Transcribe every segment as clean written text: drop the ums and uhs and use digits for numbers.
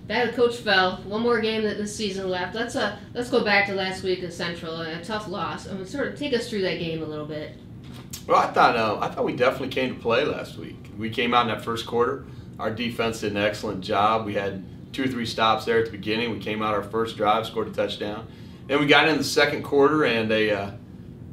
That coach fell. One more game that this season left. Let's go back to last week at Central and a tough loss. I mean, sort of take us through that game a little bit. Well, I thought we definitely came to play last week. We came out in that first quarter. Our defense did an excellent job. We had 2 or 3 stops there at the beginning. We came out our first drive, scored a touchdown. Then we got in the second quarter and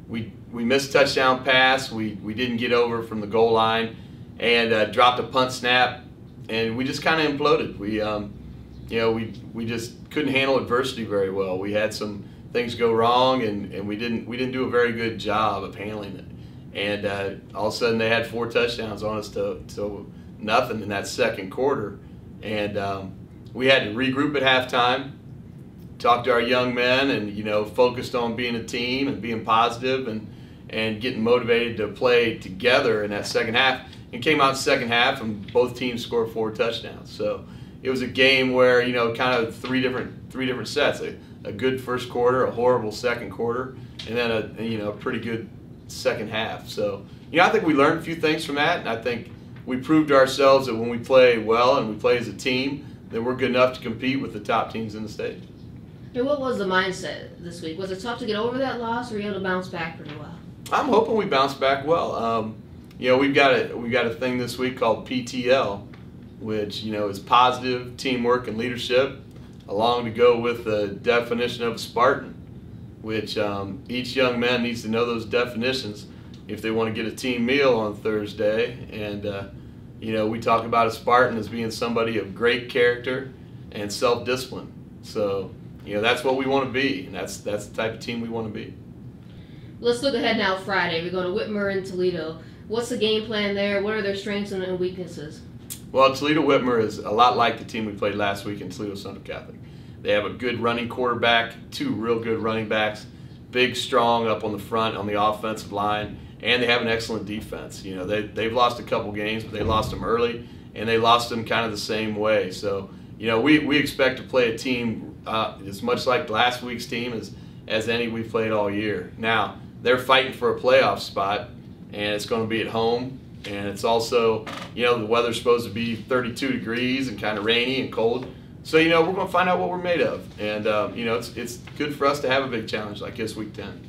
we missed a touchdown pass. We didn't get over from the goal line and dropped a punt snap, and we just kind of imploded. We just couldn't handle adversity very well. We had some things go wrong, and we didn't do a very good job of handling it. And all of a sudden, they had 4 touchdowns on us to nothing in that second quarter, and we had to regroup at halftime, talk to our young men, and focused on being a team and being positive and getting motivated to play together in that second half. And came out in the second half, and both teams scored 4 touchdowns. So it was a game where kind of three different sets: a good first quarter, a horrible second quarter, and then a pretty good second half. So I think we learned a few things from that, and I think we proved to ourselves that when we play well and we play as a team, that we're good enough to compete with the top teams in the state. And what was the mindset this week? Was it tough to get over that loss, or were you able to bounce back pretty well? I'm hoping we bounce back well. We've got a thing this week called PTL, which is positive teamwork and leadership, along to go with the definition of a Spartan, which each young man needs to know those definitions if they want to get a team meal on Thursday. And we talk about a Spartan as being somebody of great character and self-discipline. So that's what we want to be, and that's the type of team we want to be. Let's look ahead now. Friday, we're going to Whitmer and Toledo. What's the game plan there? What are their strengths and weaknesses? Well, Toledo-Whitmer is a lot like the team we played last week in Toledo Central Catholic. They have a good running quarterback, 2 real good running backs, big, strong up on the front on the offensive line, and they have an excellent defense. They've lost a couple games, but they lost them early, and they lost them kind of the same way. So, we expect to play a team as much like last week's team as any we've played all year. Now, they're fighting for a playoff spot, and it's going to be at home, and it's also, the weather's supposed to be 32 degrees and kind of rainy and cold. So, we're going to find out what we're made of, and, it's good for us to have a big challenge like this week 10.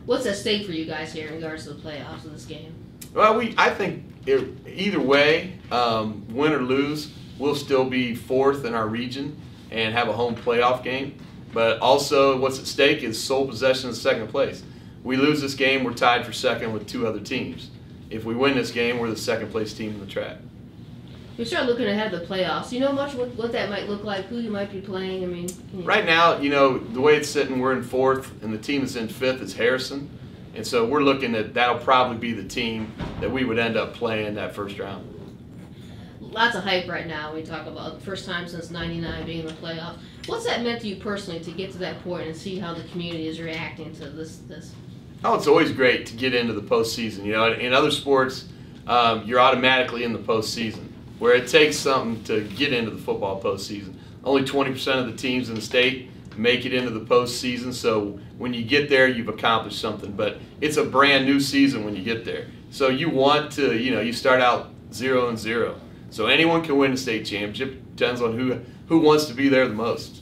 What's at stake for you guys here in regards to the playoffs of this game? Well, I think either way, win or lose, we'll still be 4th in our region and have a home playoff game. But also what's at stake is sole possession of second place. We lose this game, we're tied for second with 2 other teams. If we win this game, we're the second place team in the track. You start looking ahead of the playoffs. Do you know much what that might look like, who you might be playing? I mean, right now, the way it's sitting, we're in 4th, and the team that's in 5th is Harrison. And so we're looking at that'll probably be the team that we would end up playing that first round. Lots of hype right now. We talk about the first time since '99 being in the playoffs. What's that meant to you personally to get to that point and see how the community is reacting to this? Oh, it's always great to get into the postseason. In other sports, you're automatically in the postseason, where it takes something to get into the football postseason. Only 20% of the teams in the state make it into the postseason, so when you get there, you've accomplished something. But it's a brand new season when you get there. So you want to, you start out 0-0. So anyone can win a state championship. Depends on who wants to be there the most.